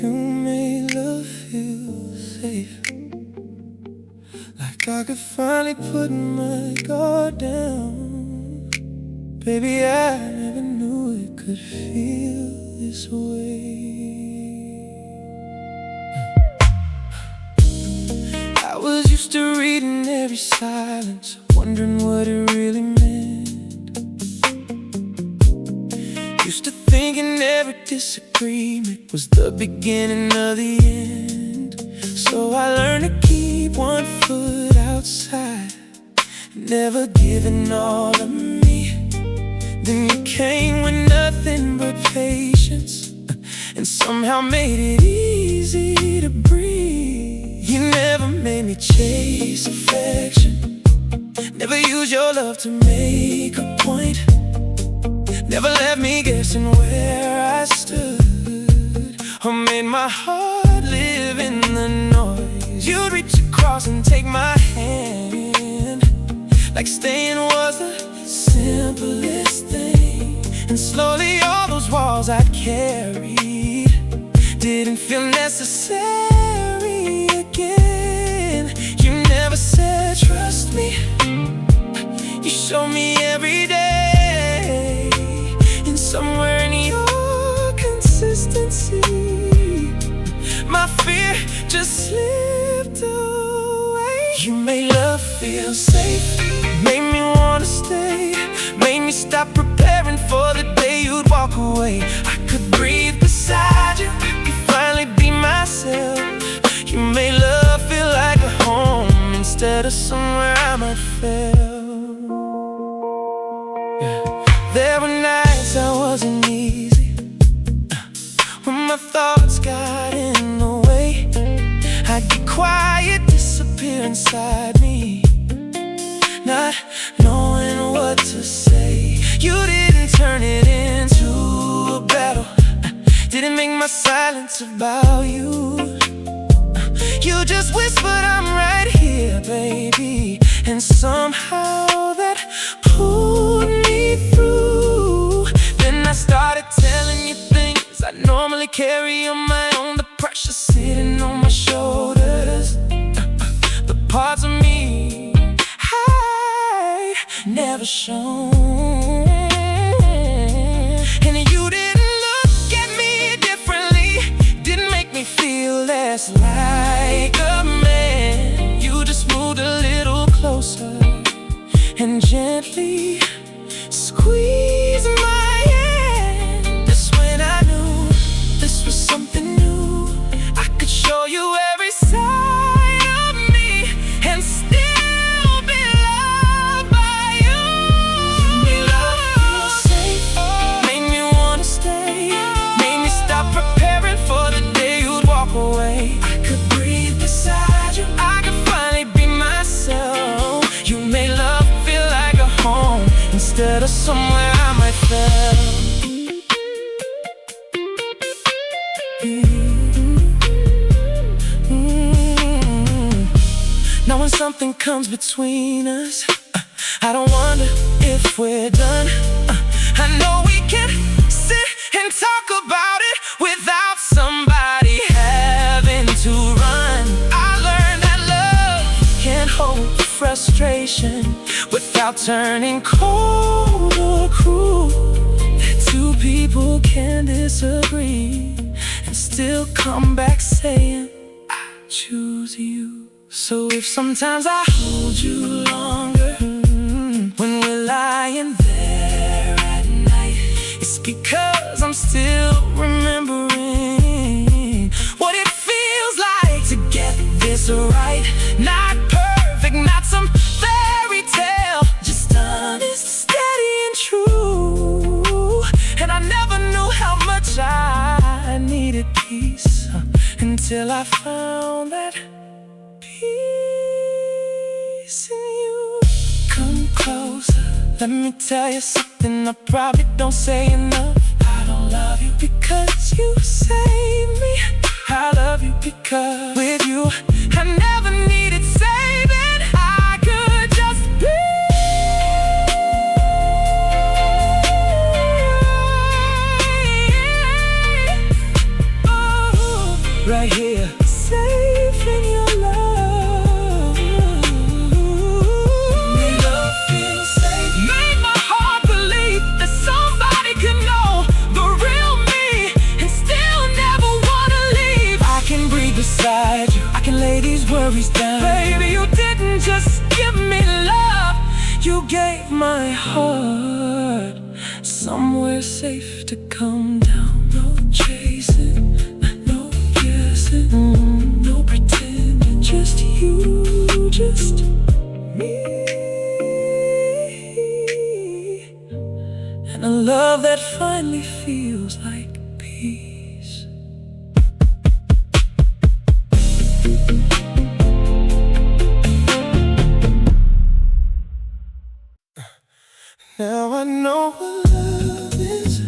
You made love feel safe, like I could finally put my guard down. Baby, I never knew it could feel this way. I was used to reading every silence, wondering what it really meant. Used to thinking every disagreement was the beginning of the end. So I learned to keep one foot outside, never giving all of me. Then you came with nothing but patience, and somehow made it easy to breathe. You never made me chase affection, never used your love to make a point, never left me guessing where I stood, or made my heart live in the noise. You'd reach across and take my hand, like staying was the simplest thing. And slowly all those walls I carried didn't feel necessary again. You never said trust me, you showed me every day, and somewhere in your consistency my fear just slipped away. You made love feel safe, made me wanna stay, made me stop preparing for the day you'd walk away. I could breathe beside you, could finally be myself. You made love feel like a home instead of somewhere I might fail. There were nights I wasn't easy, when my thoughts got in the way. I'd get quiet, disappear inside me, not knowing what to say. You didn't turn it into a battle, didn't make my silence about you. You just whispered, I'm right here, baby, and somehow that pulled me through. Then I started telling you things I normally carry on my own, the pressure sitting on my shoulders, the parts of me I never shown. And you didn't look at me differently, didn't make me feel less like a man. You just moved a little closer and gently squeezed my hand. That's when I knew this was something new. I could show you every side of me and still be loved by you. Made love feel safe, made me wanna stay, made me stop preparing for the day you'd walk away. I could breathe beside you, I could finally be myself. You made love feel like a home instead of somewhere I might fail. Now when something comes between us, I don't wonder if we're done. I know we can sit and talk about it without somebody having to run. I learned that love can't hold frustration without turning cold or cruel. That two people can disagree and still come back saying, I choose you. So if sometimes I hold you longer, when we're lying there at night, it's because I'm still remembering what it feels like to get this right. Not perfect, not some fairy tale, just honest, steady and true. And I never knew how much I needed peace until I found that peace in you. Come closer, let me tell you something I probably don't say enough. I don't love you because you saved me, I love you because with you I never needed saving. I could just be. Oh. right here, safe in your love. Made love feel safe. Made my heart believe that somebody can know the real me and still never wanna leave. I can breathe beside you, I can lay these worries down. Baby, you didn't just give me love, you gave my heart somewhere safe to come down. No chasing, no guessing, no pretending, just you, just me. And a love that finally feels like peace. Now I know what love is.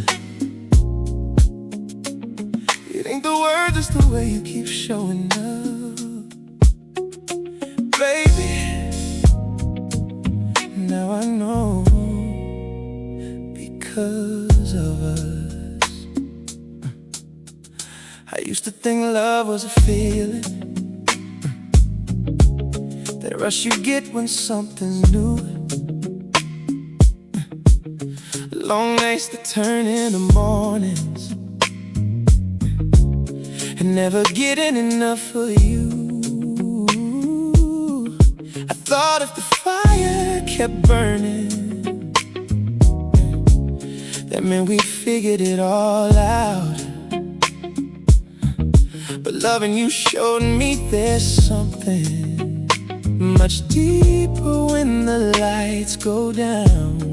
It ain't the words, it's the way you keep showing up, baby. Now I know, because of us. I used to think love was a feeling, that rush you get when something's new. Long nights that turn into mornings, and never getting enough for you. I thought if the fire kept burning, that meant we figured it all out. But loving you showed me there's something much deeper when the lights go down.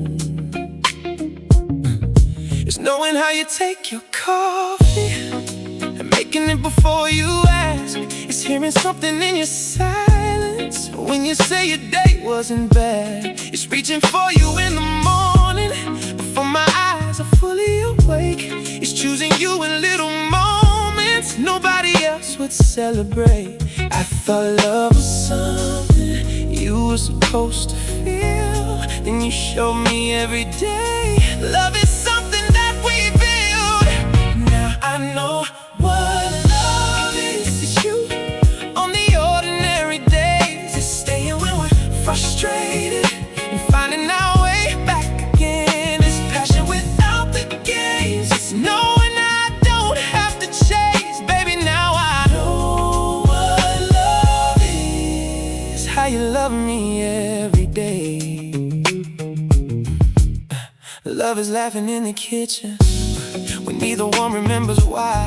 It's knowing how you take your coffee and making it before you ask. It's hearing something in your silence when you say your day wasn't bad. It's reaching for you in the morning before my eyes are fully awake. It's choosing you in little moments nobody else would celebrate. I thought love was something you were supposed to feel, then you showed me every day love is something that we build. Now I know what love is. It's you on the ordinary days. It's staying when we're frustrated and finding our way back again. It's passion without the games. It's knowing I don't have to chase. Baby, now I know what love is. How you love me every day. Love is laughing in the kitchen when neither one remembers why.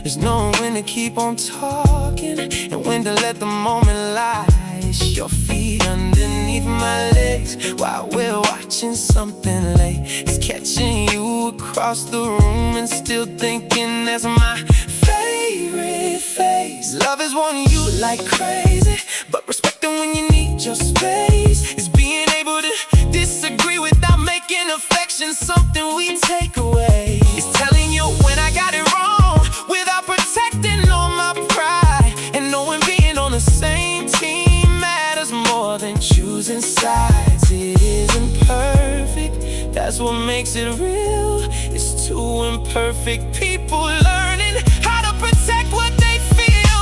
It's knowing when to keep on talking and when to let the moment lie. It's your feet underneath my legs while we're watching something late. It's catching you across the room and still thinking that's my favorite face. Love is wanting you like crazy, but respecting when you need your space. It's being able to disagree without making affection something we take away. It's telling you when I got it wrong without protecting all my pride, and knowing being on the same team matters more than choosing sides. It isn't perfect, that's what makes it real. It's two imperfect people learning how to protect what they feel.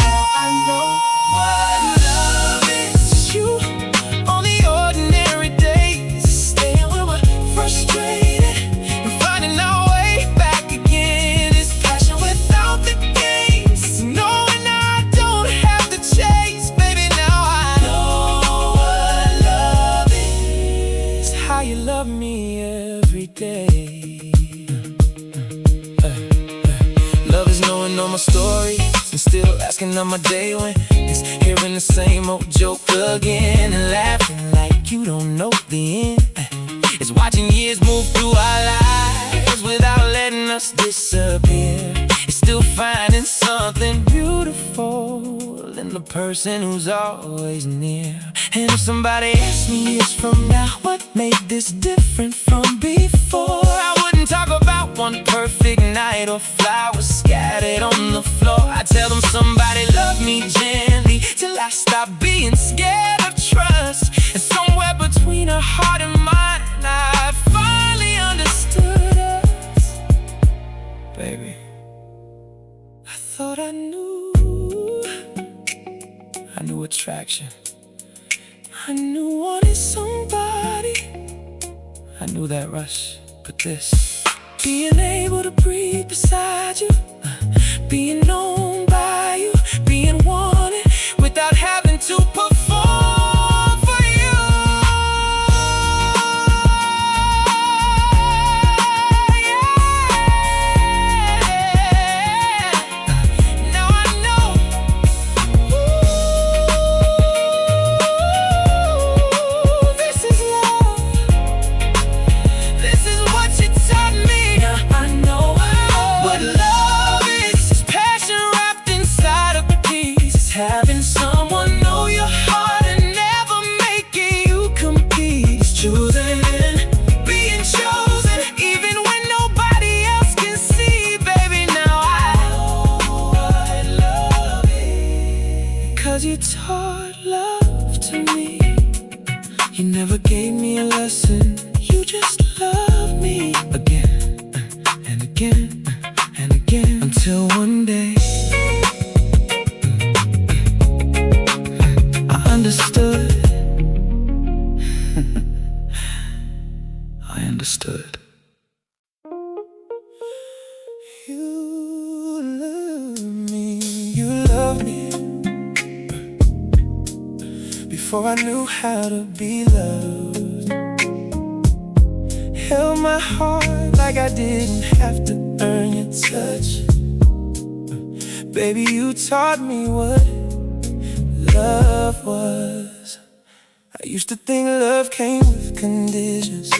Now I know what love is. It's you on the ordinary days. It's staying when we're frustrated and finding our way back again. It's passion without the games. It's knowing I don't have to chase. Baby, now I know what love is. It's how you love me every day. Love is knowing all my stories and still asking how my day went. It's hearing the same old joke again and laughing like you don't know the end. It's watching years move through our lives without letting us disappear. It's still finding something beautiful in the person who's always near. And if somebody asks me years from now what made this different from before, I wouldn't talk about one perfect night or flowers scattered on the floor. I tell them somebody loved me gently till I stopped being scared of trust. And somewhere between her heart and mine, I finally understood us. Baby, I thought I knew attraction. I knew wanting somebody. I knew that rush, but this, being able to breathe beside you, being known by you, being wanted without having to perform for you. Yeah. Now I know. Ooh, this is love. This is what you taught me. Now I know what love is. It's passion wrapped inside a piece. It's having someone know your heart and never making you compete. It's choosing, being chosen, even when nobody else can see. Baby, now I know what love is. 'Cause you taught love to me. You never gave me a lesson. You just loved me again and again and again, until one day I understood. I understood. You love me before I knew how to be loved. Held my heart like I didn't have to earn your touch. Baby, you taught me what love was. I used to think love came with conditions,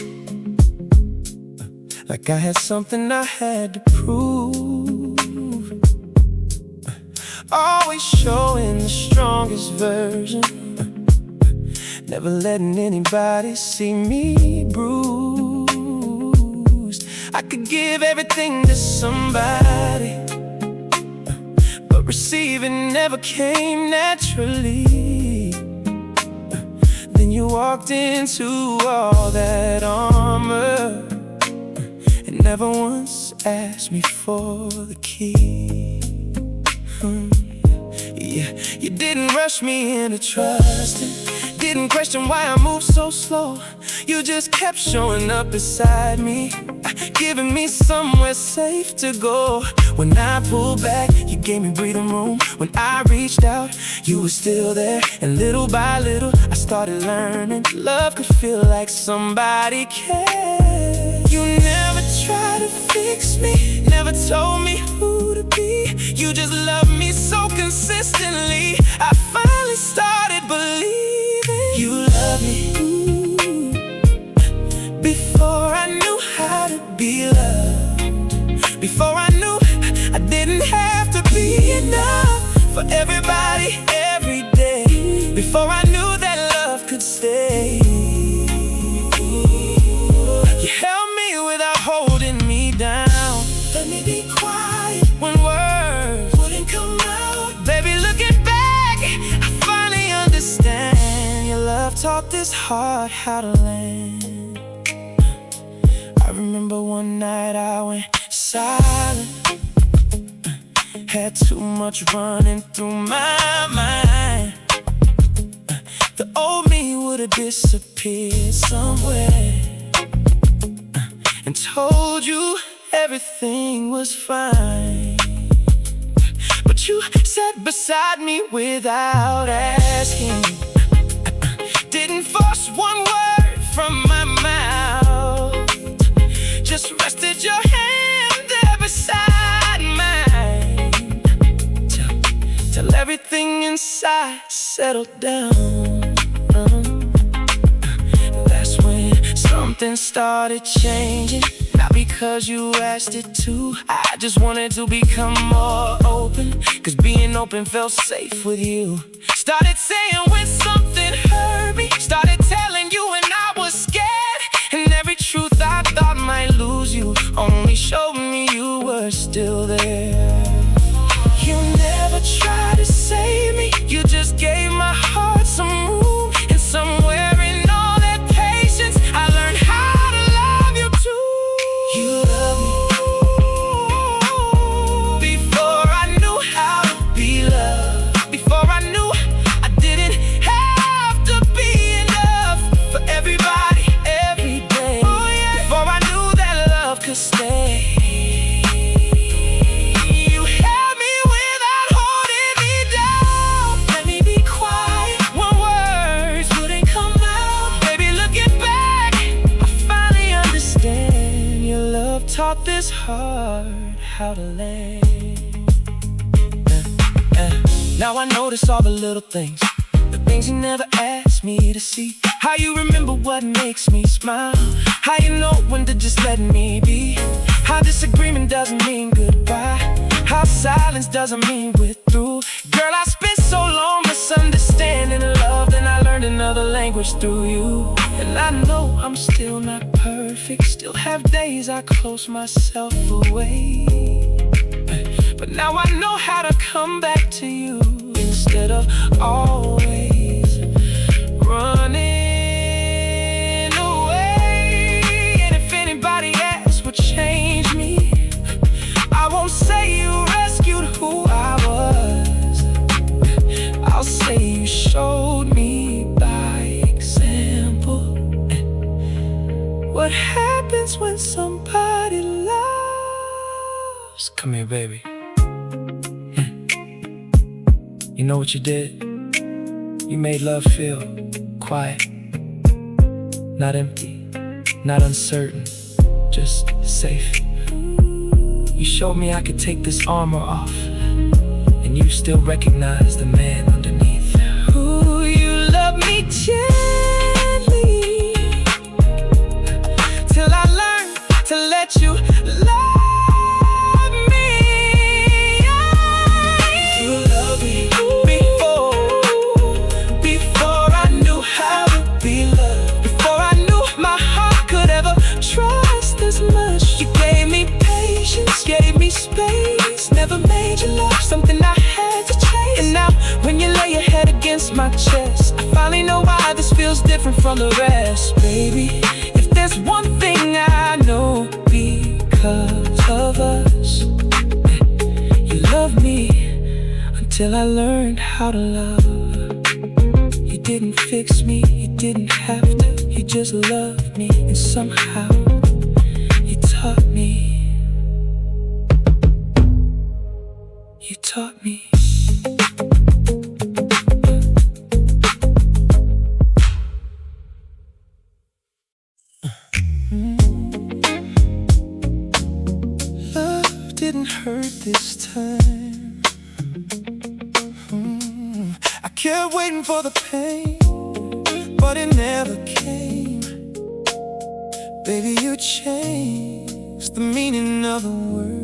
like I had something I had to prove. Always showing the strongest version, never letting anybody see me bruised. I could give everything to somebody, but receiving never came naturally. Then you walked into all that armor and never once asked me for the key. Yeah, you didn't rush me into trusting, didn't question why I moved so slow. You just kept showing up beside me, giving me somewhere safe to go. When I pulled back, you gave me breathing room. When I reached out, you were still there. And little by little, I started learning love could feel like somebody cared. You never tried to fix me, never told me who to be. You just loved me so consistently, I finally started believing you love me. Before I knew how to be loved, before I knew I didn't have to be enough for everybody every day, before I knew that love could stay. You held me without holding me down, let me be quiet when words wouldn't come out. Baby, looking back, I finally understand. Your love taught this heart how to land. I remember one night I went silent, had too much running through my mind. The old me would've disappeared somewhere and told you everything was fine. But you sat beside me without asking, didn't force one word from my mouth, just rested your hand there beside mine, till everything inside settled down. That's when something started changing, not because you asked it to. I just wanted to become more open, 'cause being open felt safe with you. Started saying when something hurt me, started telling you when I was scared, and every truth I thought might lose you only showed me you were still there. You never tried to save me, you just gave my heart some room, and somewhere in all that patience I learned how to love you too. You love me before I knew this heart how to land. Now I notice all the little things, the things you never asked me to see. How you remember what makes me smile, how you know when to just let me be, how disagreement doesn't mean goodbye, how silence doesn't mean we're through. Girl, I spent so long misunderstanding love, then I learned another language through you. And I know I'm still not perfect, still have days I close myself away, but now I know how to come back to you instead of always running away. And if anybody else would change me, I won't say you rescued who I was, I'll say you showed me by example what happens when somebody loves. Come here, baby. You know what you did? You made love feel quiet, not empty, not uncertain, just safe. You showed me I could take this armor off, and you still recognize the man underneath. Ooh, you love me gently, till I learn to let you love. Gave me space, never made you love something I had to chase. And now when you lay your head against my chest, I finally know why this feels different from the rest. Baby, if there's one thing I know, because of us, you loved me until I learned how to love. You didn't fix me, you didn't have to, you just loved me. And somehow you taught me. You taught me. Love didn't hurt this time. I kept waiting for the pain, but it never came. Baby, you changed the meaning of the word.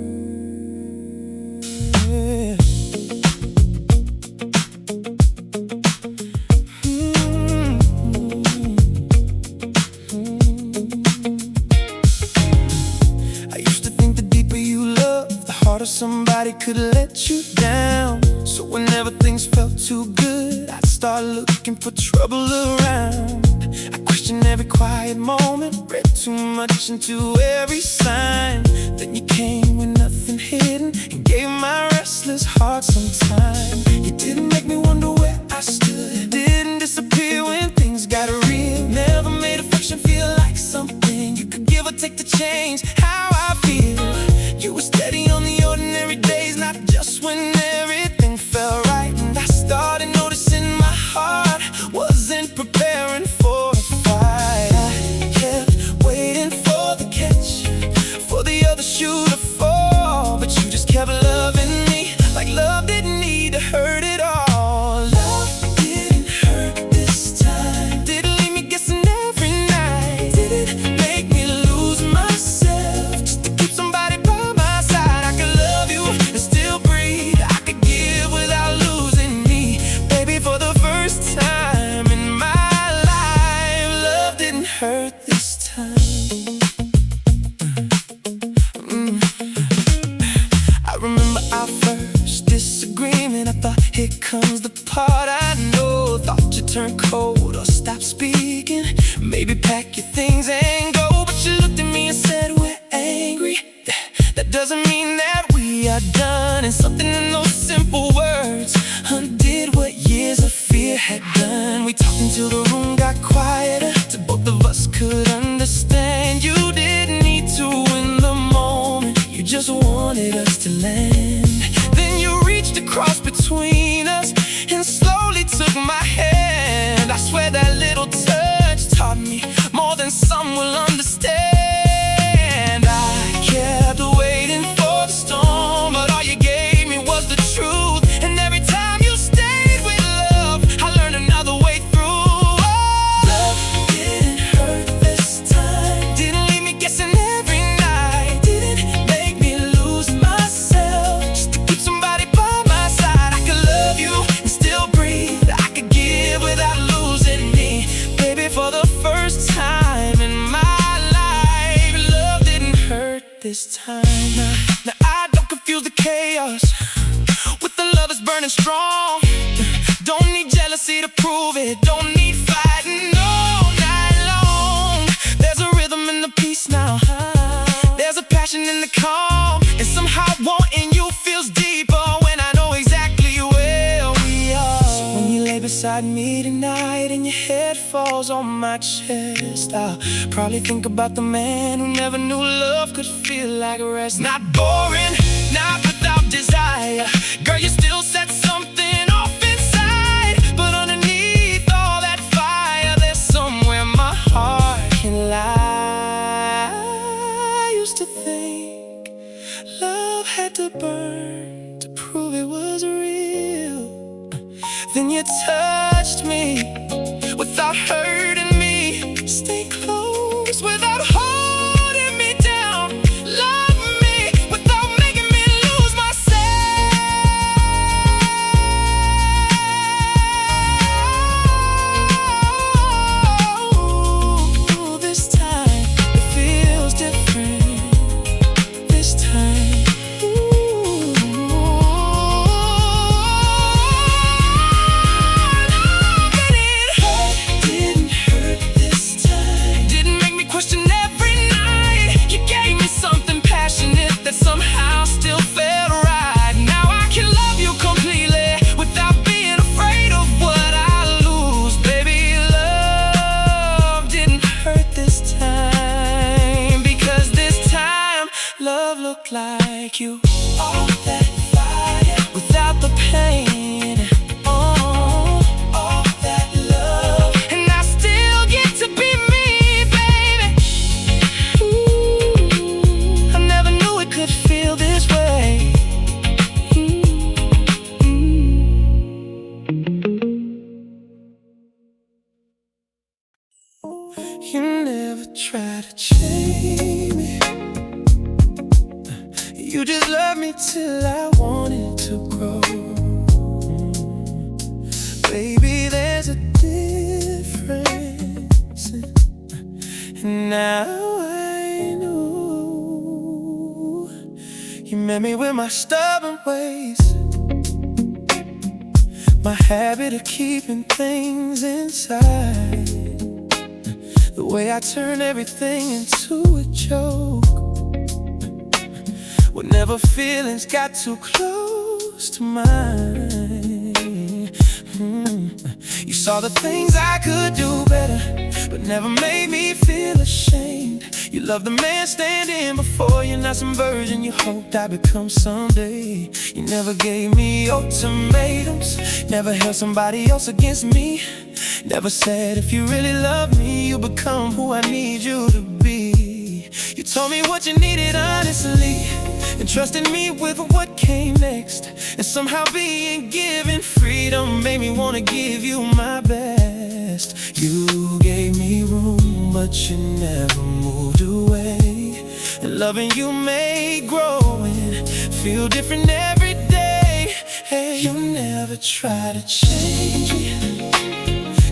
Somebody could let you down, so whenever things felt too good, I'd start looking for trouble around. I questioned every quiet moment, read too much into every sign. Then you came with nothing hidden and gave my restless heart some time. You didn't make me wonder where I stood, didn't disappear when things got real. Never made affection feel like something you could give or take to change how I feel. You were steady on the ordinary days, not just when everything felt right. And I started noticing my heart wasn't preparing for a fight. I kept waiting for the catch, for the other shoe to fall, but you just kept loving me like love didn't need to hurt at all. Love didn't hurt this time, didn't leave me guessing every night, didn't make me lose myself just to keep somebody by. Hurt this time. I remember our first disagreement. I thought, here comes the part I know. Thought you turned cold or stopped speaking, maybe pack your things and go. But you looked at me and said, we're angry. That doesn't mean that we are done. And something in those simple words undid what years of fear had done. We talked until the room got quieter, till both of us could understand. You didn't need to win the moment, you just wanted us to land. Then you reached across between us and slowly took my hand. I swear that little touch taught me more than some will understand. I kept chaos. With the love that's burning strong. Don't need jealousy to prove it. Don't need fighting all night long. There's a rhythm in the peace now. There's a passion in the calm. And somehow wanting you feels deeper when I know exactly where we are. So when you lay beside me tonight and your head falls on my chest, I'll probably think about the man who never knew love could feel like rest. Not boring, not without desire. Girl, you still set something off inside. But underneath all that fire, there's somewhere my heart can lie. I used to think love had to burn to prove it was real. Then you touched me without hurting me. Stay close without holding me down. Love me without making me lose myself. This time it feels different. This time, didn't hurt this time. Didn't make me question every night. You gave me something passionate that somehow still felt right. Now I can love you completely without being afraid of what I lose. Baby, love didn't hurt this time. Because this time, love looked like you. All that fire without the pain. All that love. And I still get to be me, baby. Ooh, I never knew it could feel this way. You never try to change me. You just love me till I wanted to grow. Baby, there's a difference. And now I know. You met me with my stubborn ways, my habit of keeping things inside, the way I turn everything into a joke. Whenever feelings got too close to mine. You saw the things I could do better, but never made me feel ashamed. You loved the man standing before you, not some virgin you hoped I'd become someday. You never gave me ultimatums, never held somebody else against me. Never said if you really love me, you'll become who I need you to be. You told me what you needed honestly, and trusted me with what came next. And somehow being given freedom made me want to give you my best. You gave me room, but you never moved away. And loving you made growing feel different every day. Hey, you never try to change me.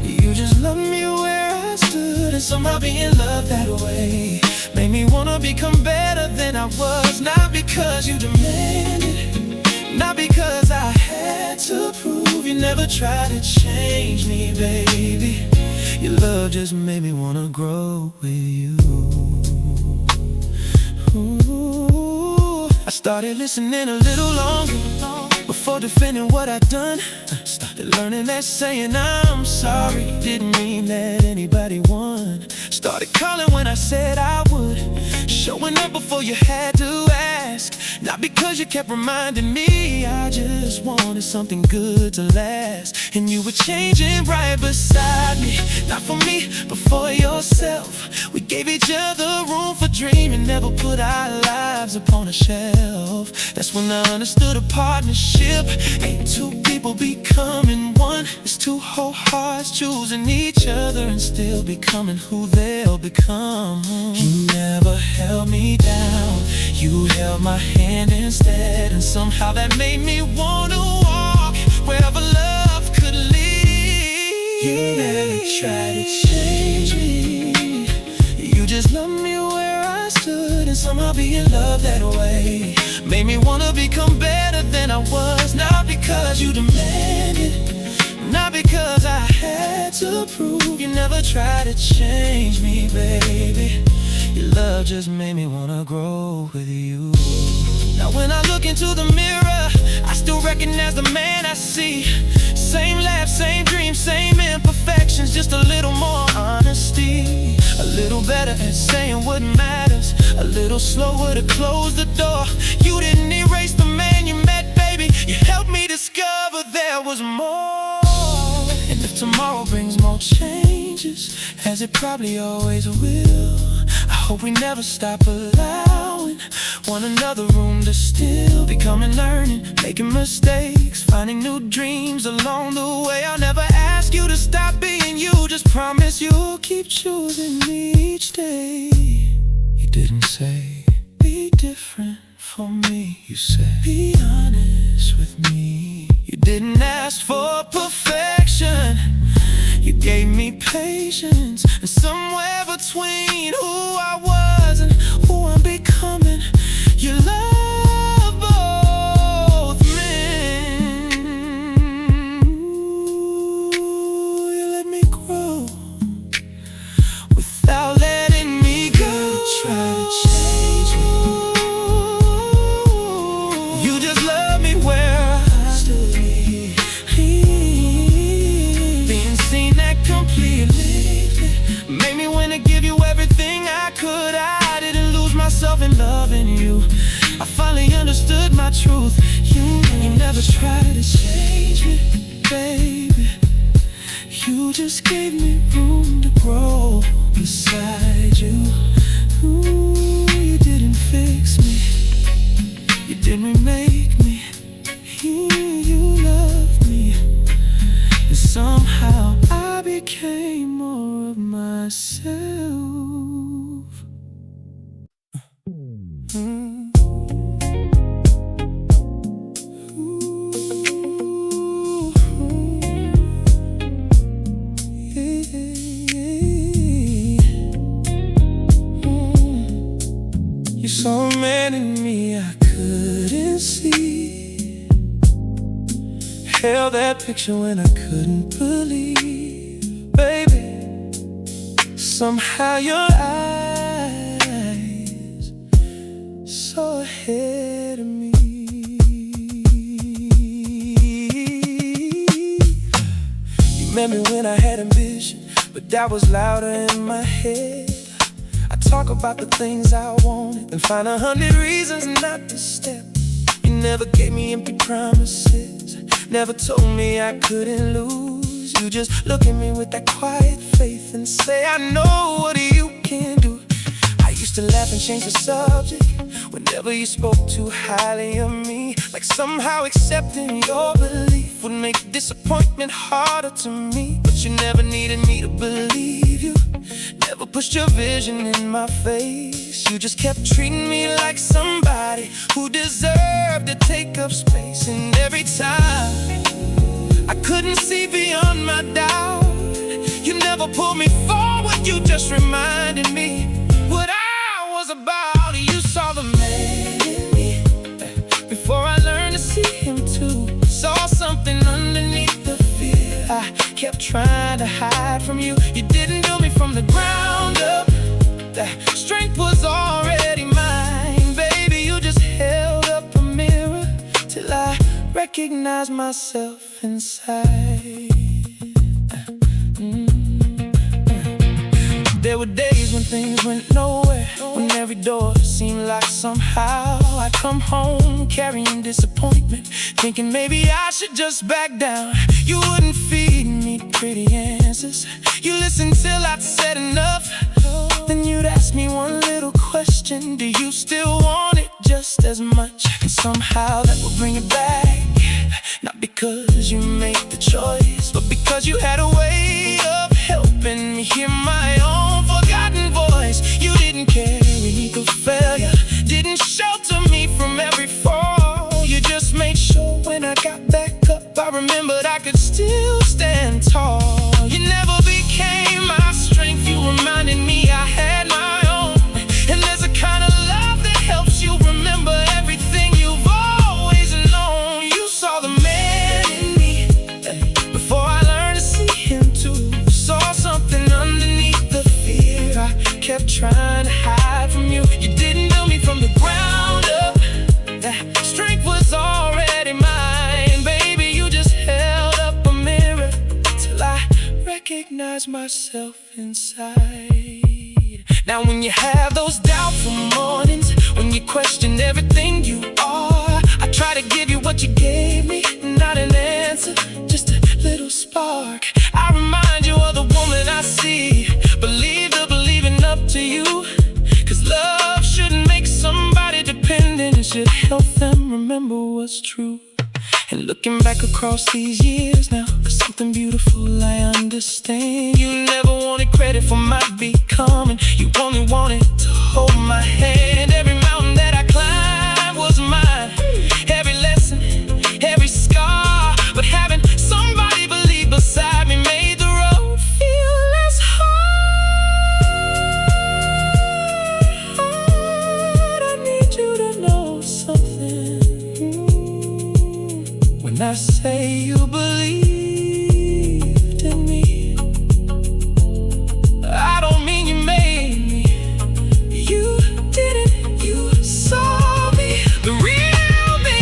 You just loved me where I stood, and somehow being loved that way made me wanna become better than I was. Not because you demanded, not because I had to prove. You never tried to change me, baby. Your love just made me wanna grow with you. Ooh, I started listening a little longer before defending what I'd done. Started learning that saying I'm sorry didn't mean that anybody won. Started calling when I said I would, showing up before you had to ask. Not because you kept reminding me, I just wanted something good to last. And you were changing right beside me, not for me, but for yourself. We gave each other room for dreaming, never put our lives upon a shelf. That's when I understood a partnership ain't two people becoming one. It's two whole hearts choosing each other and still becoming who they'll become. You never held me down, you held my hand instead. And somehow that made me wanna walk wherever love could lead. You never tried to change me, you just loved me where I stood. And somehow being loved that way made me wanna become better I was. Not because you demanded, not because I had to prove. You never tried to change me, baby. Your love just made me wanna grow with you. Now when I look into the mirror, I still recognize the man I see. Same laugh, same dreams, same imperfections, just a little more honesty. A little better at saying what matters, a little slower to close the door. You didn't erase the man you met, baby. You helped me discover there was more. And if tomorrow brings more changes, as it probably always will, I hope we never stop allowing one another room to still be coming, learning, making mistakes, finding new dreams along the way. I'll never ask you to stop being you, just promise you'll keep choosing me each day. You didn't say, be different for me. You said, be honest with me. You didn't ask for perfection, you gave me patience. And somewhere between who I was and who I'm becoming, you love both men. Ooh, you let me grow without letting me go. Try to change me, you just love me where I stood. Being seen that completely made me want to give you everything I could. I didn't lose myself in loving you, I finally understood my truth. You never tried to change me, baby. You just gave me room to grow beside you. Ooh, you didn't fix me, you didn't remake me. You loved me, and somehow I became more of myself. You saw a man in me I couldn't see, held that picture when I couldn't believe. Baby, somehow your eyes saw ahead of me. You met me when I had ambition, but that was louder in my head. I talk about the things I wanted and find 100 reasons not to step. You never gave me empty promises, never told me I couldn't lose. You just look at me with that quiet faith and say, I know what you can do. I used to laugh and change the subject whenever you spoke too highly of me, like somehow accepting your belief would make disappointment harder to me. But you never needed me to believe you, never pushed your vision in my face. You just kept treating me like somebody who deserved to take up space. And every time I couldn't see beyond my doubt, you never pulled me forward, you just reminded me what I was about. You saw the man in me before I learned to see him too. Saw something underneath the fear I kept trying to hide from you. You didn't build me from the ground up, that strength was already mine. Baby, you just held up a mirror till I recognized myself inside. There were days when things went nowhere, when every door seemed like somehow I'd come home carrying disappointment, thinking maybe I should just back down. You wouldn't feed me pretty answers, you listened till I'd said enough. Then you'd ask me one little question, do you still want it just as much? And somehow that would bring it back, not because you made the choice, but because you had a way of helping me hear my own forgotten voice. You didn't carry the failure, didn't shelter me from every fall. You just made sure when I got back up, I remembered I could still stand tall. You never became my strength, you reminded me I had my own. And there's a kind of love that helps you remember everything you've always known. You recognize myself inside. Now when you have those doubtful mornings, when you question everything you are, I try to give you what you gave me, not an answer, just a little spark. I remind you of the woman I see, believing up to you. Cause love shouldn't make somebody dependent, it should help them remember what's true. And looking back across these years now, there's something beautiful I understand. You never wanted credit for my becoming, you only wanted to hold my hand. Every mountain that I climbed was mine, every lesson, every scar. But having somebody believe beside me made the road feel less hard. I need you to know something. When I say you believed in me, I don't mean you made me. You didn't, you saw me, the real me.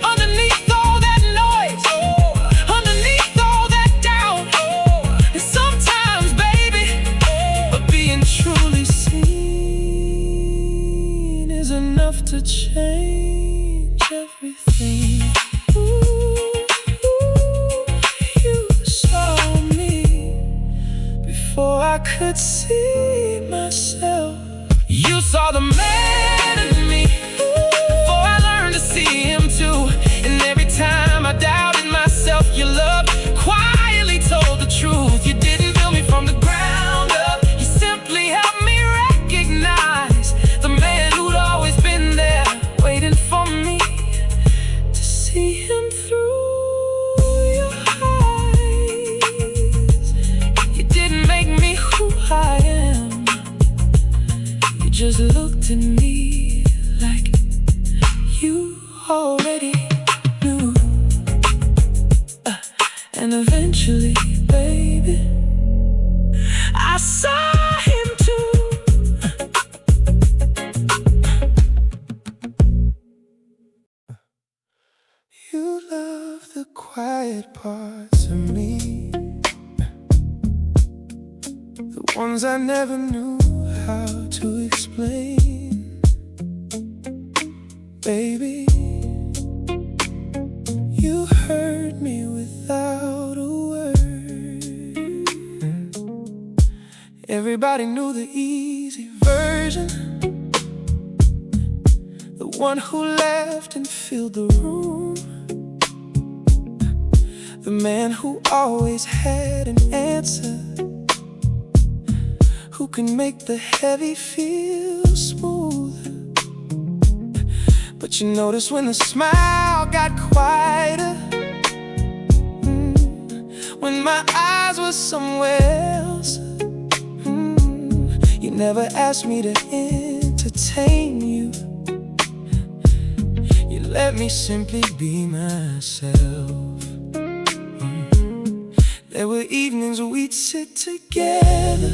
Underneath all that noise, underneath all that doubt. And sometimes, baby, being truly seen is enough to change everything. Before I could see myself, you saw the man in me. Before I learned to see him too. And every time I doubted myself, your love quietly told the truth. You didn't build me from the ground up, you simply helped me recognize the man who'd always been there, waiting for me to see him through. I am. You just looked at me like you already knew. And eventually, baby, I saw him too. You love the quiet parts of me, the ones I never knew how to explain. Baby, you heard me without a word. Everybody knew the easy version, the one who left and filled the room, the man who always had an answer, who can make the heavy feel smooth. But you notice when the smile got quieter, when my eyes were somewhere else, you never asked me to entertain you. You let me simply be myself. There were evenings we'd sit together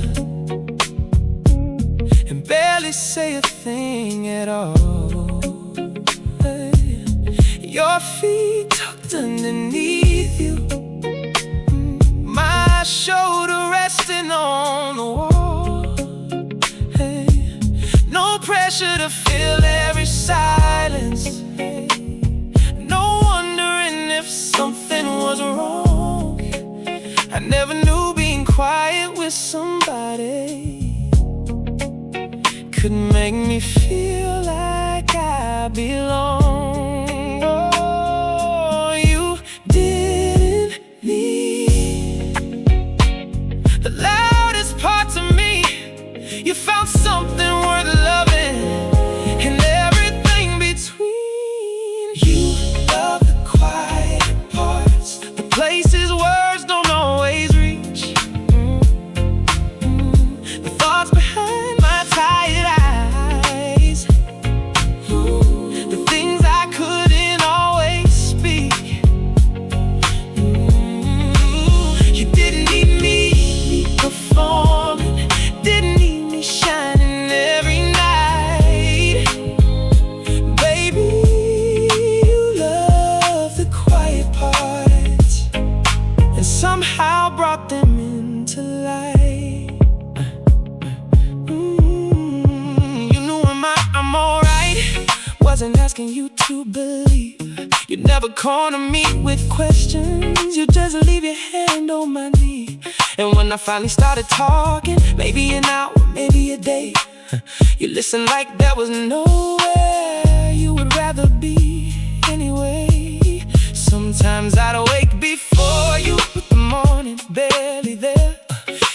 and barely say a thing at all. Your feet tucked underneath you, my shoulder resting on the wall. No pressure to fill every silence, no wondering if something was wrong. I never knew being quiet with somebody could make me feel like I belong. Oh, you didn't need the loudest parts of me. You found something worth loving you to believe. You never corner me with questions. You just leave your hand on my knee. And when I finally started talking, maybe an hour, maybe a day, you listened like there was nowhere you would rather be anyway. Sometimes I'd awake before you with the morning barely there,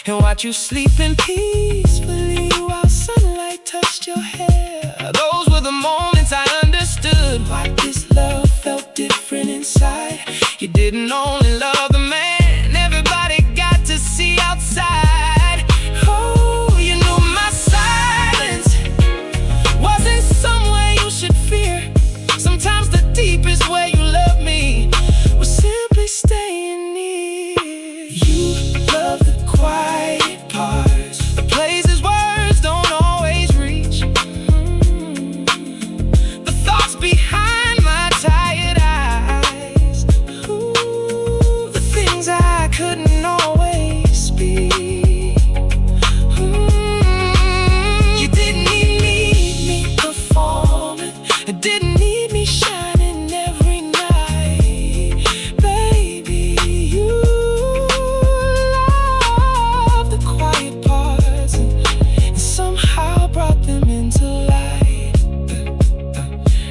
and watch you sleeping peacefully while sunlight touched your hair. Those were the moments I understood why this love felt different inside. You didn't only love the man everybody got to see outside. Oh, you knew my silence wasn't somewhere you should fear. Sometimes the deepest way you love me was simply staying near. You love the quiet parts, the places words don't always reach, the thoughts behind my tired eyes, the things I couldn't always speak. You didn't need me performing, it didn't need me shining every night. Baby, you love the quiet parts and somehow brought them into light.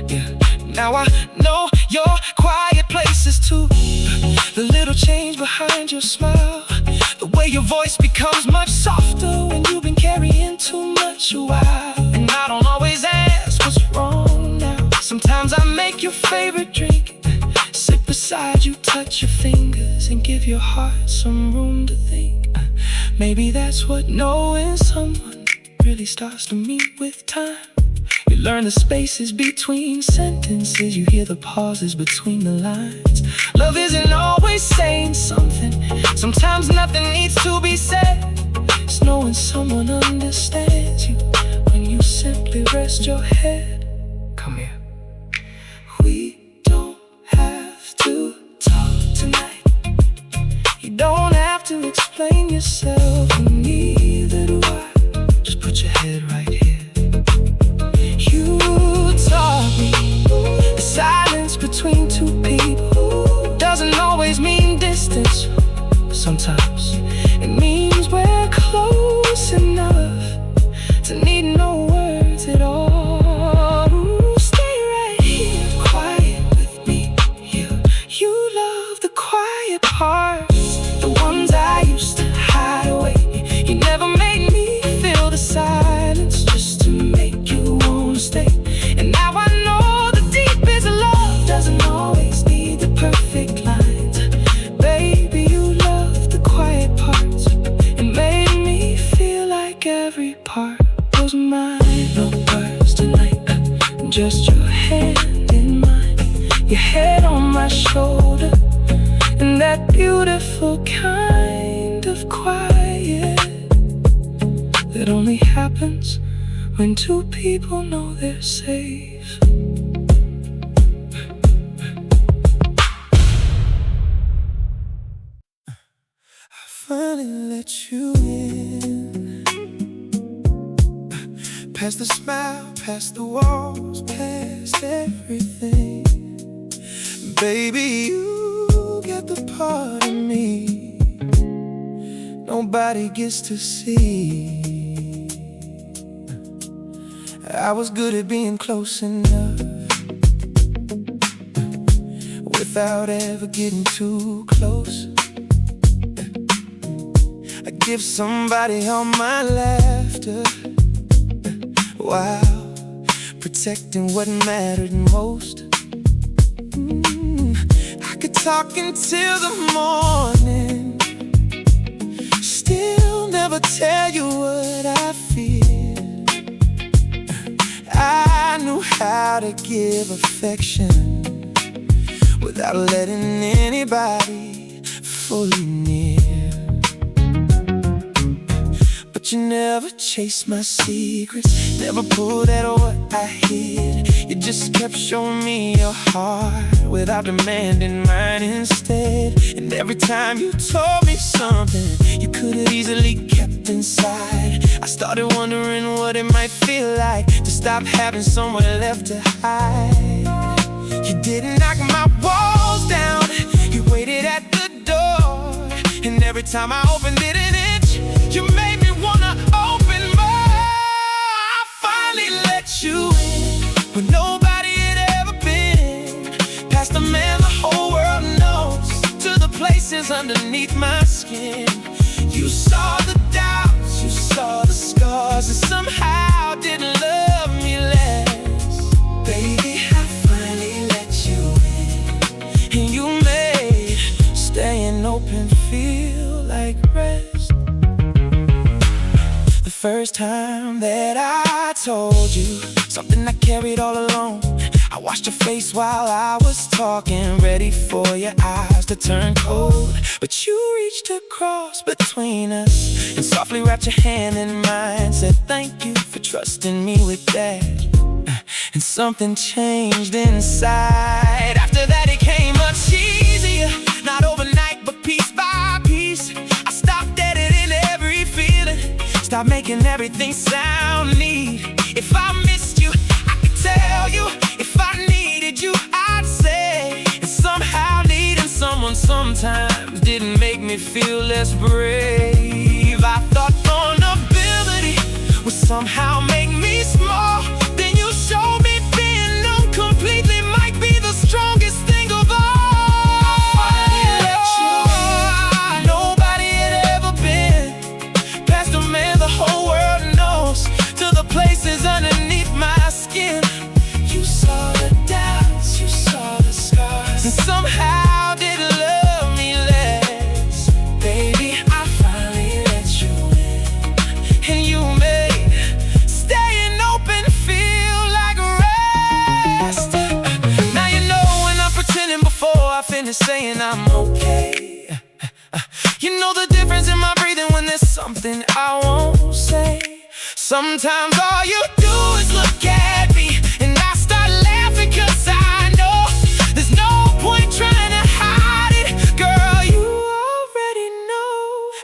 Yeah. Now I know your quiet places too, the little change behind your smile, the way your voice becomes much softer when you've been carrying too much a while. And I don't always ask what's wrong now. Sometimes I make your favorite drink, sit beside you, touch your fingers, and give your heart some room to think. Maybe that's what knowing someone really starts to mean with time. You learn the spaces between sentences, you hear the pauses between the lines. Love isn't always saying something, sometimes nothing needs to be said. It's knowing someone understands you when you simply rest your head. Come here. We don't have to talk tonight. You don't have to explain yourself, and neither do I. Just put your head right here. You taught me the silence between two people doesn't always mean distance. Sometimes it means we're close enough to need no words at all. Ooh, stay right here, quiet with me. You love the quiet parts, the ones I used to hide away. You never made me feel the silence just to make you wanna stay. And now I know the deepest love doesn't always need the perfect lines. Baby, you love the quiet parts and made me feel like every part was mine. No words tonight, just your hand in mine, your head on my shoulder, and that beautiful kind of quiet that only happens when two people know they're safe. I finally let you in, past the smile, past the walls, past everything. Baby, you get the part of me nobody gets to see. I was good at being close enough without ever getting too close. I give somebody all my laughter while protecting what mattered most. I could talk until the morning, still never tell you what I feel. I knew how to give affection without letting anybody fully near. But you never chased my secrets, never pulled at what I hid. You just kept showing me your heart without demanding mine instead. And every time you told me something you could have easily kept inside, I started wondering what it might feel like to stop having somewhere left to hide. time I opened it an inch, you made me wanna open more. I finally let you in when nobody had ever been. Past the man the whole world knows, to the places underneath my skin. You saw the doubts, you saw the scars, and somehow didn't love me less. Baby, I finally let you in, and you made staying open feel like rest. The first time that I told you something I carried all along, I watched your face while I was talking, ready for your eyes to turn cold. But you reached across between us and softly wrapped your hand in mine, said thank you for trusting me with that. And something changed inside. After that it came much easier, not overnight but piece by piece. I stopped editing every feeling, stopped making everything sound neat. If I missed you, I could tell you. If I needed you, I'd say. And somehow needing someone sometimes didn't make me feel less brave. I thought vulnerability would somehow make me small. Then you showed me being known completely might be the strongest thing of all. I let you in. Nobody had ever been. Past a man the whole world knows, to the places underneath my skin. You saw the doubts, you saw the scars, and somehow didn't love me less. Baby, I finally let you in, and you made staying open feel like rest. Now you know when I'm pretending before I finish saying I'm okay. You know the difference in my breathing when there's something I won't say. Sometimes all you do is look at me, and I start laughing cause I know there's no point trying to hide it. Girl, you already know.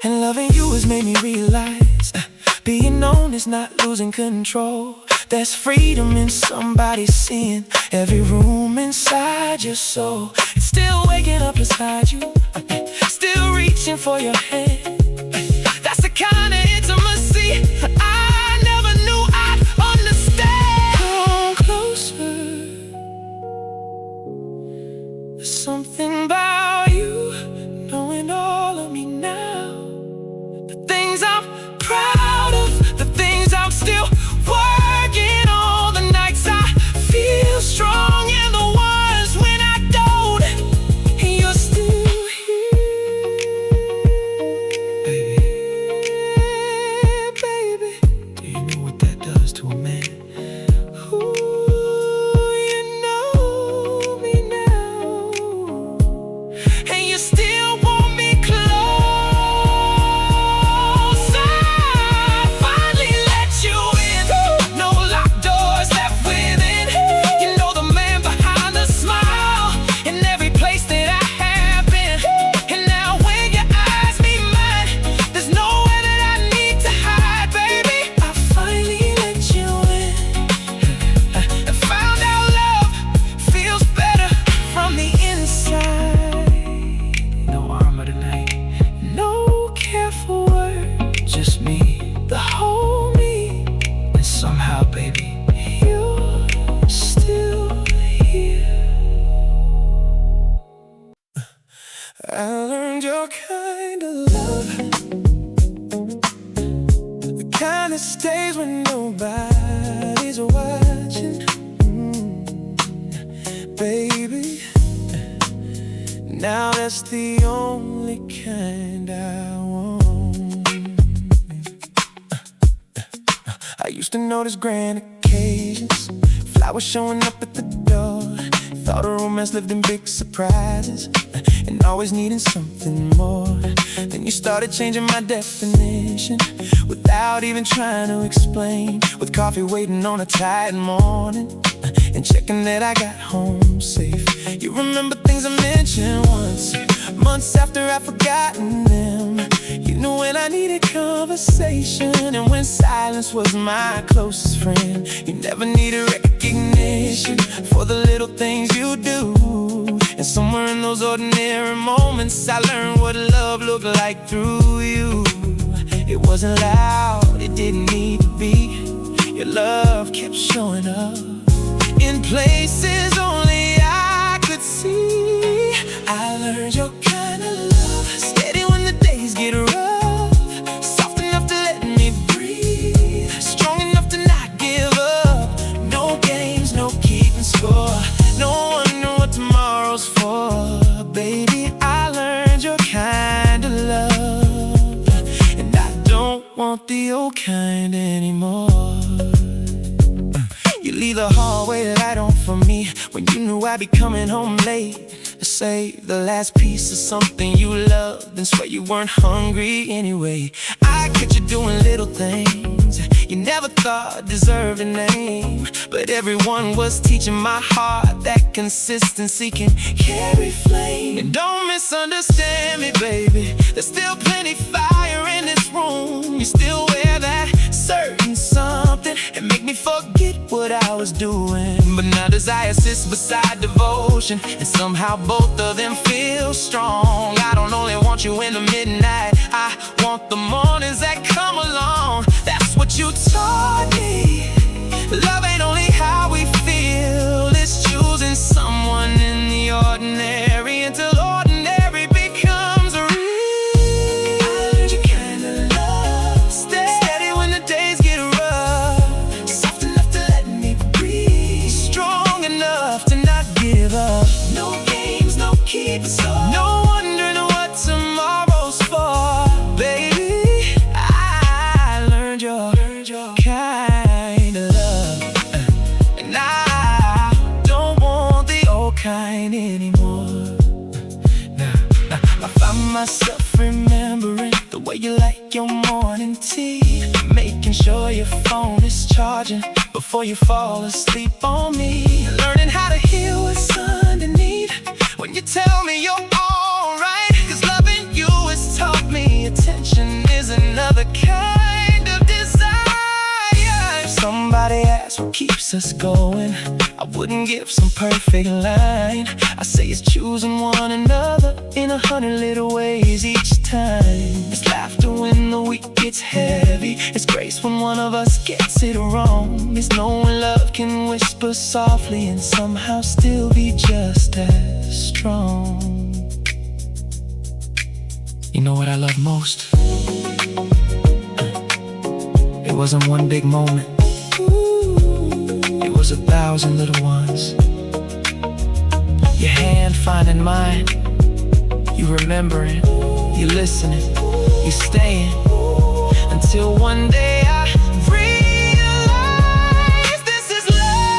And loving you has made me realize being known is not losing control. There's freedom in somebody seeing every room inside your soul. It's still waking up beside you, still reaching for your hand. That's the kind of intimacy I never knew I'd understand. Come closer. There's something about you, knowing all of me now. The things I'm proud of, the things I'm still working on. The nights I feel strong and the ones when I don't, and you're still here. Baby, do you know what that does to a man? Ooh, you know me now, and you still want me close. I finally let you in, no locked doors left within. You know the man behind the smile in every place that I have been. And now when your eyes meet mine, there's nowhere that I need to hide, baby. I finally let you in, and found out love feels better from the inside. No armor tonight, no careful word, just me, the whole me. And somehow, baby, you're still here. I learned your kind of love, the kind that stays when nobody's watching. Baby, now that's the only kind I want. I used to notice grand occasions, flowers showing up at the door. Thought a romance lived in big surprises, and always needing something more. Then you started changing my definition without even trying to explain. With coffee waiting on a tight morning, and checking that I got home safe. You remember things I mentioned once, months after I'd forgotten them. You knew when I needed conversation, and when silence was my closest friend. You never needed recognition for the little things you do, and And somewhere in those ordinary moments I learned what love looked like through you. It wasn't loud, it didn't need to be. Your love kept showing up in places only I could see. I learned your kind of love, steady when the days get rough, soft enough to let me breathe, strong enough to not give up. No games, no keeping score, no wondering what tomorrow's for. Baby, I learned your kind of love, and I don't want the old kind anymore. You leave the hallway light on for me when you knew I'd be coming home late. Save the last piece of something you loved and swear you weren't hungry anyway. I catch you doing little things you never thought deserved a name, but everyone was teaching my heart that consistency can carry flame. And don't misunderstand me, baby, there's still plenty fire in this room. You still wear that certain something and make me forget what I was doing. But now desire sits beside devotion, and somehow both of them feel strong. I don't only want you in the midnight, I want the mornings that come along. That's what you taught me. Love ain't only how we feel, it's choosing someone in the ordinary until ordinary becomes real. I learned your kind of love, steady when the days get rough, soft enough to let me breathe, strong enough to not give up. No games, no keeping score, no wondering what tomorrow's for. Baby, I learned your kind of love, and I don't want the old kind anymore. Now I find myself remembering the way you like your morning tea, making sure your phone is charging before you fall asleep on me, learning how to hear what's underneath when you tell me you're alright. Cause loving you has taught me attention is another kind of desire. If somebody asks what keeps us going, I wouldn't give some perfect line. I say it's choosing one another in 100 little ways each time. It's laughter when the week gets heavy, it's grace when one of us gets it wrong. It's knowing love can whisper softly and somehow still be just as strong. You know what I love most? It wasn't one big moment, it was 1,000 little ones. Your hand finding mine, you remembering, you listening, you staying, until one day I realize this is love.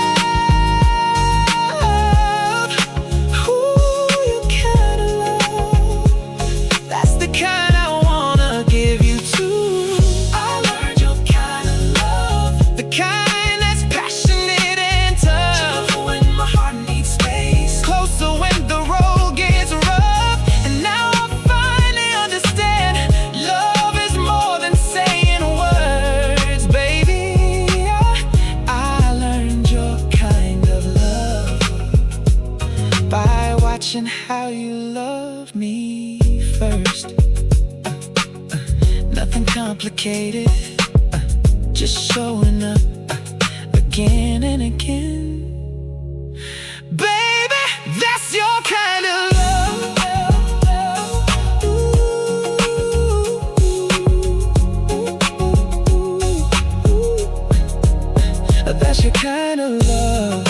Ooh, your kind of love, that's the kind I wanna give you too. I learned your kind of love, the kind that's passionate and tough, gentle when my heart needs space, closer when the road gets rough. And now I finally understand, love is more than saying words, baby. I learned your kind of love by watching how you love me first. Nothing complicated, just showing up again and again. Baby, that's your kind of love. That's your kind of love.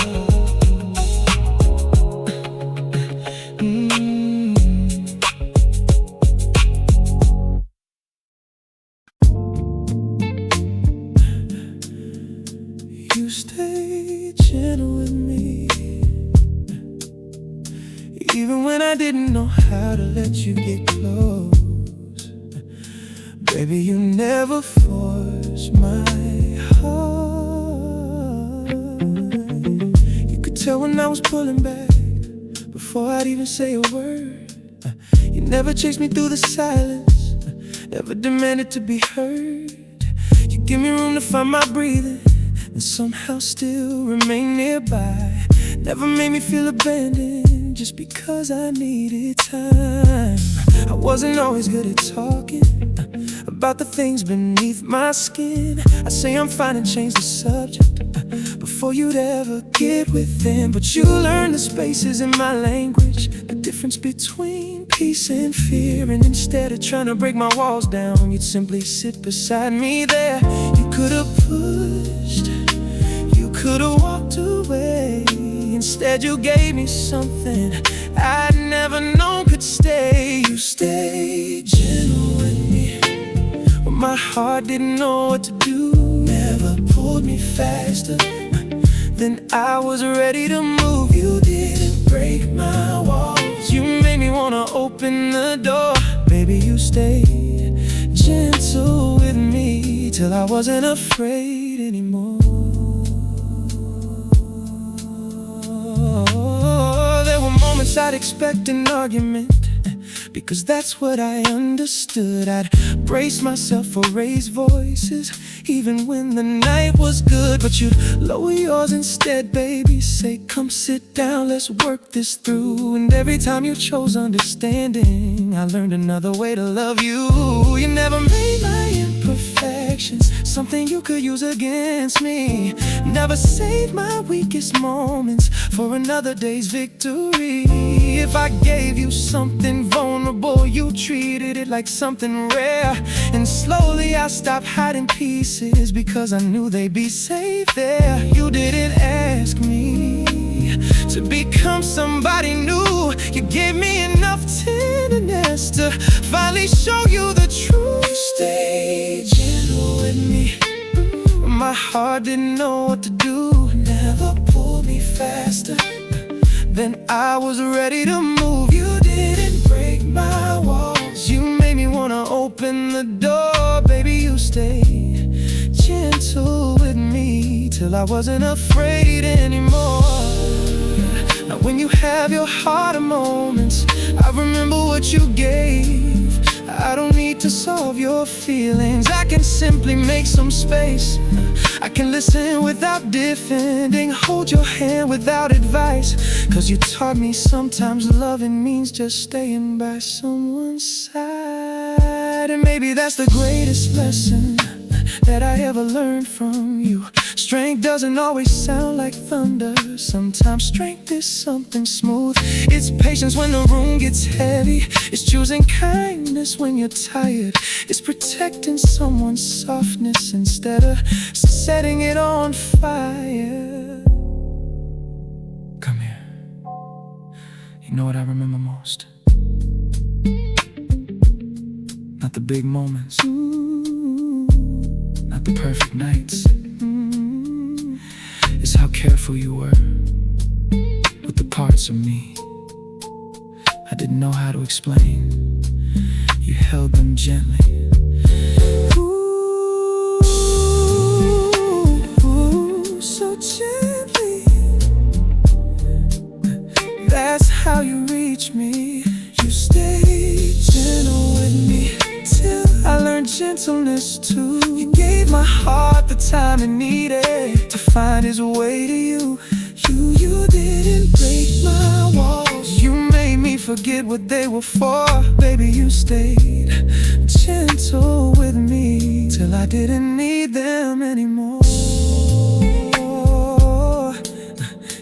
You stay gentle with me, even when I didn't know how to let you get close. Baby, you never forced my heart. You could tell when I was pulling back before I'd even say a word. You never chased me through the silence, never demanded to be heard. You give me room to find my breathing and somehow still remain nearby. Never made me feel abandoned, just because I needed time. I wasn't always good at talking about the things beneath my skin. I say I'm fine and change the subject before you'd ever get within. But you learn the spaces in my language, the difference between peace and fear. And instead of trying to break my walls down, you'd simply sit beside me there. You could have pushed, you could have walked away. Instead you gave me something I'd never known could stay. You stayed gentle with me when my heart didn't know what to do. Never pulled me faster than I was ready to move. You didn't break my walls, you made me wanna open the door. Baby, you stayed gentle with me till I wasn't afraid anymore. There were moments I'd expect an argument, because that's what I understood. I'd brace myself for raised voices, even when the night was good. But you'd lower yours instead, baby. Say, come sit down, let's work this through. And every time you chose understanding, I learned another way to love you. You never made my imperfections something you could use against me. Never saved my weakest moments for another day's victory. If I gave you something vulnerable, you treated it like something rare. And slowly I stopped hiding pieces, because I knew they'd be safe there. You didn't ask me to become somebody new. You gave me enough tenderness to finally show you the truth. You stayed gentle with me when my heart didn't know what to do. Never pulled me faster than I was ready to move. You didn't break my walls, you made me wanna open the door. Baby, you stayed gentle with me till I wasn't afraid anymore. Now when you have your harder moments, I remember what you gave. I don't need to solve your feelings, I can simply make some space. I can listen without defending, hold your hand without advice. Cause you taught me sometimes loving means just staying by someone's side. And maybe that's the greatest lesson that I ever learned from you. Strength doesn't always sound like thunder. Sometimes strength is something smooth. It's patience when the room gets heavy. It's choosing kindness when you're tired. It's protecting someone's softness instead of setting it on fire. Come here. You know what I remember most? Not the big moments, not the perfect nights. It's how careful you were with the parts of me I didn't know how to explain. You held them gently. Ooh, so gently. That's how you reach me. You stayed gentle with me till I learned gentleness too. You gave my heart the time it needed to find its way to you. You didn't break my walls, you made me forget what they were for. Baby, you stayed gentle with me till I didn't need them anymore.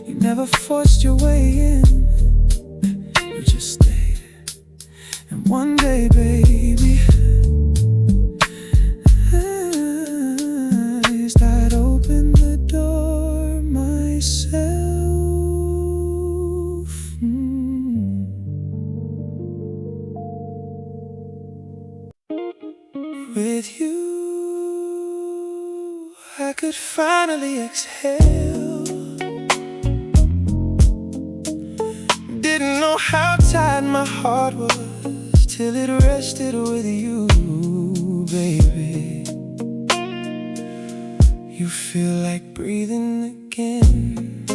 You never forced your way in, you just stayed. And one day, baby, I'd open the door myself. With you, I could finally exhale. Didn't know how tight my heart was till it rested with you, baby. You feel like breathing again.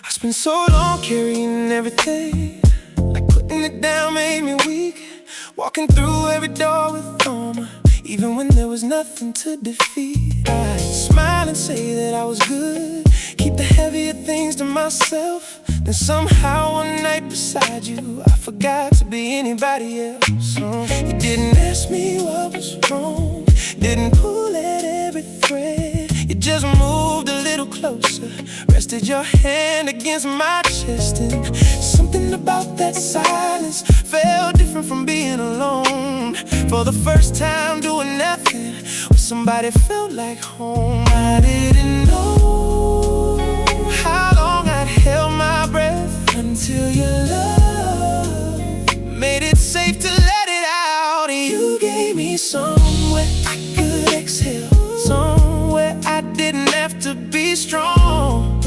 I spent so long carrying everything, like putting it down made me weak. Walking through every door with armor, even when there was nothing to defeat. I'd smile and say that I was good, keep the heavier things myself. Then somehow one night beside you, I forgot to be anybody else. You didn't ask me what was wrong, didn't pull at every thread. You just moved a little closer, rested your hand against my chest. And something about that silence felt different from being alone. For the first time doing nothing with somebody felt like home. I didn't know how long I'd held my breath until your love made it safe to let it out. And you gave me somewhere I could exhale, somewhere I didn't have to be strong,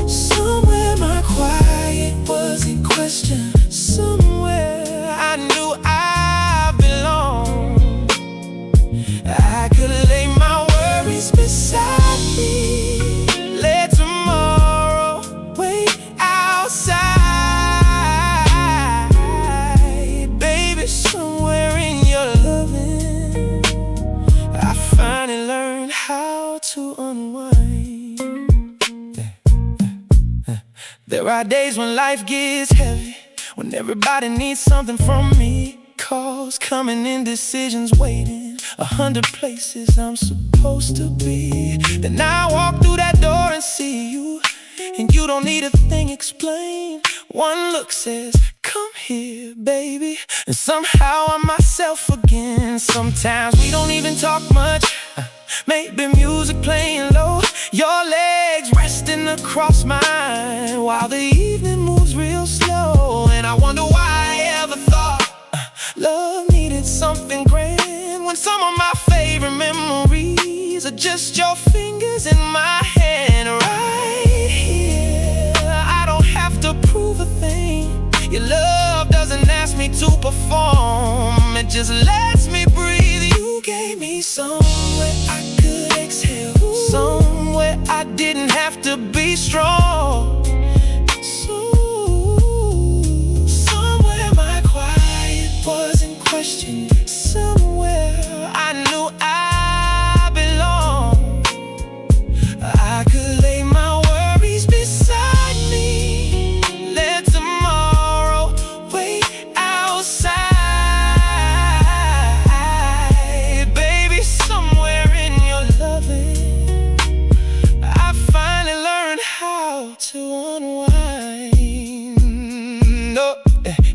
somewhere my quiet wasn't questioned, somewhere I knew I belonged. I could lay my worries beside me, let tomorrow wait outside. Baby, somewhere in your loving, I finally learned how to unwind. There are days when life gets heavy, when everybody needs something from me. Calls coming in, decisions waiting, 100 places I'm supposed to be. Then I walk through that door and see you, and you don't need a thing explained. One look says, come here, baby. And somehow I'm myself again. Sometimes we don't even talk much, maybe music playing low, your legs resting across mine while the evening moves real slow. And I wonder why I ever thought love needed something grand, when some of my favorite memories are just your fingers in my hand. Right here, I don't have to prove a thing. Your love doesn't ask me to perform, it just lets me breathe. You gave me somewhere I could exhale, somewhere I didn't have to be strong, somewhere my quiet wasn't questioned, somewhere I knew I belonged. I could lay my worries beside me, let tomorrow wait outside. Baby, somewhere in your loving, I finally learned how to unwind. Oh,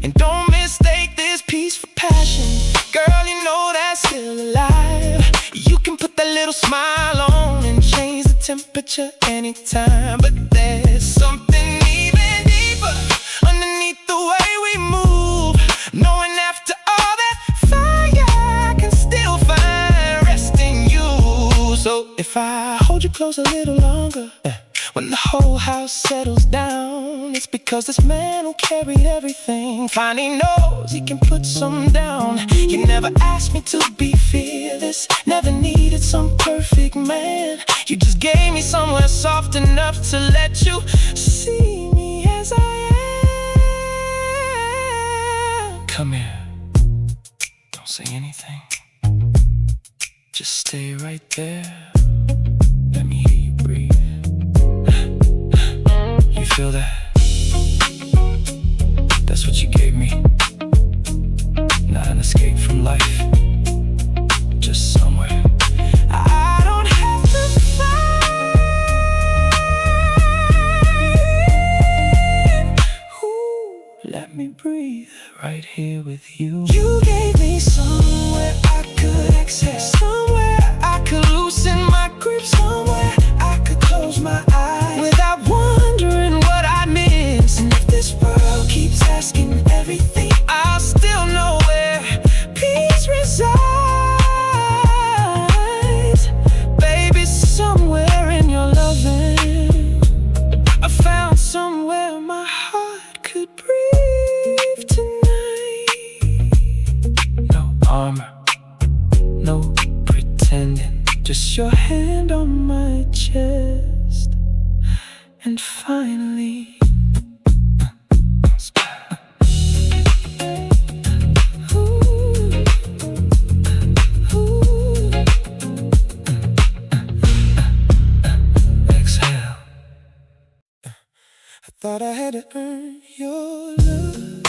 and don't mistake this peace for passion, girl, you know that's still alive. You can put that little smile on and change the temperature anytime. But there's something even deeper underneath the way we move, knowing after all that fire I can still find rest in you. So if I hold you close a little longer, when the whole house settles down, it's because this man who carried everything finally knows he can put some down. You never asked me to be fearless, never needed some perfect man. You just gave me somewhere soft enough to let you see me as I am. Come here, don't say anything, just stay right there. Let me hear you breathe. You feel that? That's what you gave me. Not an escape from life, just somewhere I don't have to find. Ooh, let me breathe right here with you. You gave me somewhere I could exhale, somewhere I could loosen my grip, somewhere I could close my eyes without wondering what I miss. And if this world keeps asking everything, I'll still know where peace resides. Baby, somewhere in your loving, I found somewhere my heart could breathe tonight. No, thought I had to earn your love.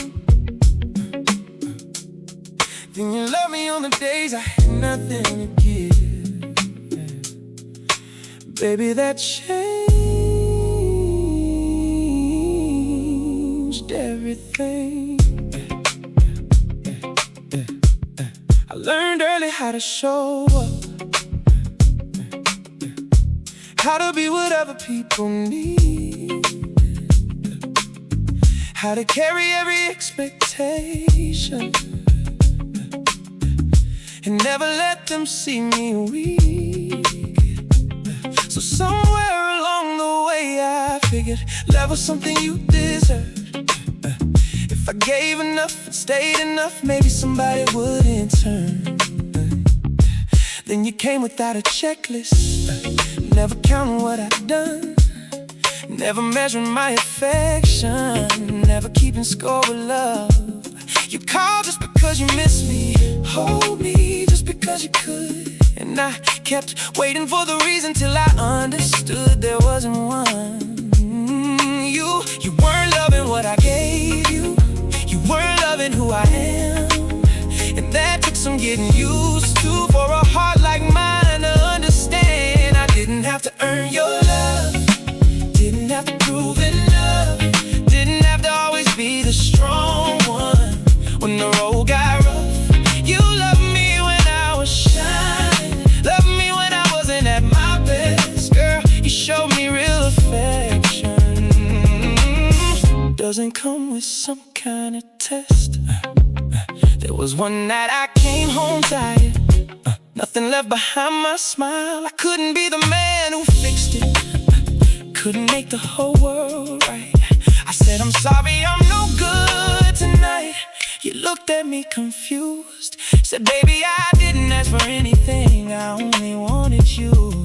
Then you love me on the days I had nothing to give. Baby, that changed everything. I learned early how to show up, how to be whatever people need, how to carry every expectation and never let them see me weak. So somewhere along the way I figured love was something you deserved. If I gave enough and stayed enough, maybe somebody would in turn. Then you came without a checklist, never counting what I'd done, never measuring my affection, never keeping score with love. You called just because you miss me, hold me just because you could, and I kept waiting for the reason till I understood there wasn't one. You weren't loving what I gave you, you weren't loving who I am, and that took some getting used to for a heart like mine to understand. I didn't have to earn your love, didn't have to prove enough, didn't have to always be the strong one when the road got rough. You loved me when I was shining, loved me when I wasn't at my best. Girl, you showed me real affection. Doesn't come with some kind of test. There was one night I came home tired, nothing left behind my smile. I couldn't be the man who fixed it, couldn't make the whole world right. I said, I'm sorry, I'm no good tonight. You looked at me confused, said, baby, I didn't ask for anything, I only wanted you.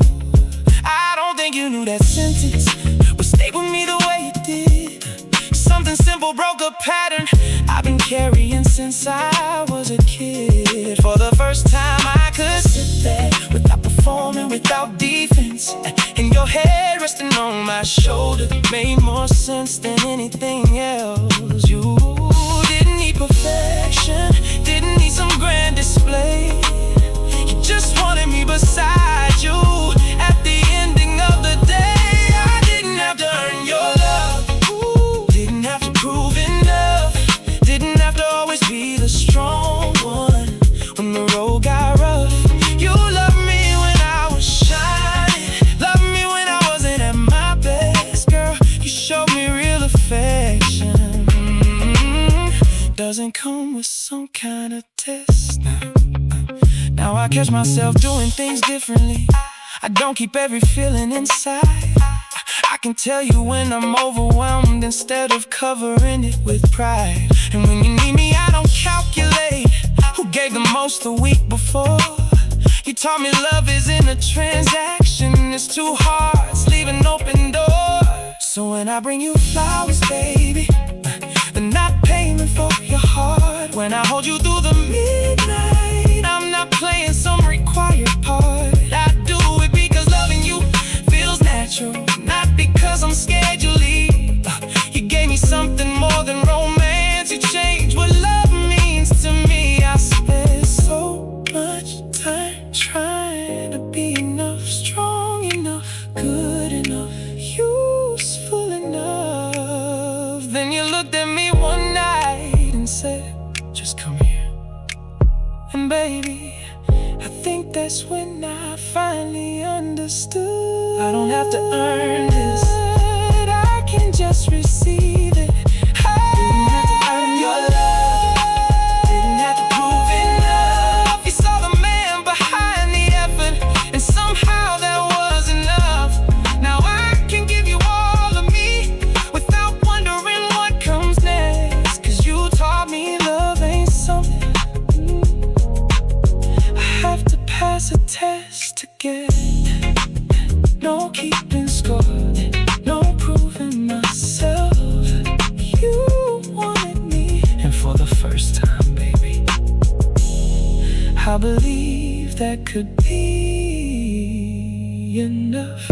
I don't think you knew that sentence would stay with me the way it did. Something simple broke a pattern I've been carrying since I was a kid. For the first time I could sit there without performing, without defense, and your head resting on my shoulder made more sense than anything else. You didn't need perfection, didn't need some grand display. You just wanted me beside you at the ending of the day. I didn't have to earn your love, didn't have to prove enough, didn't have to always be the strong one when the road got rough. You loved me when I was shining, loved me when I wasn't at my best. Girl, you showed me real affection. Doesn't come with some kind of test. Now I catch myself doing things differently, I don't keep every feeling inside. I can tell you when I'm overwhelmed instead of covering it with pride. And when you need me, I don't calculate who gave the most the week before. You taught me love isn't a transaction, it's two hearts leaving open doors. So when I bring you flowers, baby, they're not payment for your heart. When I hold you through the midnight, I'm not playing some required part. I do it because loving you feels natural, not because I'm scared you'll leave. You gave me something more than romance, you changed what love means to me. I spent so much time trying to be enough, strong enough, good enough, useful enough. Then you looked at me one night and said, just come here. And baby, I think that's when I finally understood. I don't have to earn this, I can just receive it. I didn't have to earn your love, didn't have to prove enough. You saw the man behind the effort, and somehow that was enough. Now I can give you all of me without wondering what comes next. Cause you taught me love ain't something I have to pass a test to get. No keeping score, no proving myself. You wanted me, and for the first time, baby, I believe that could be enough.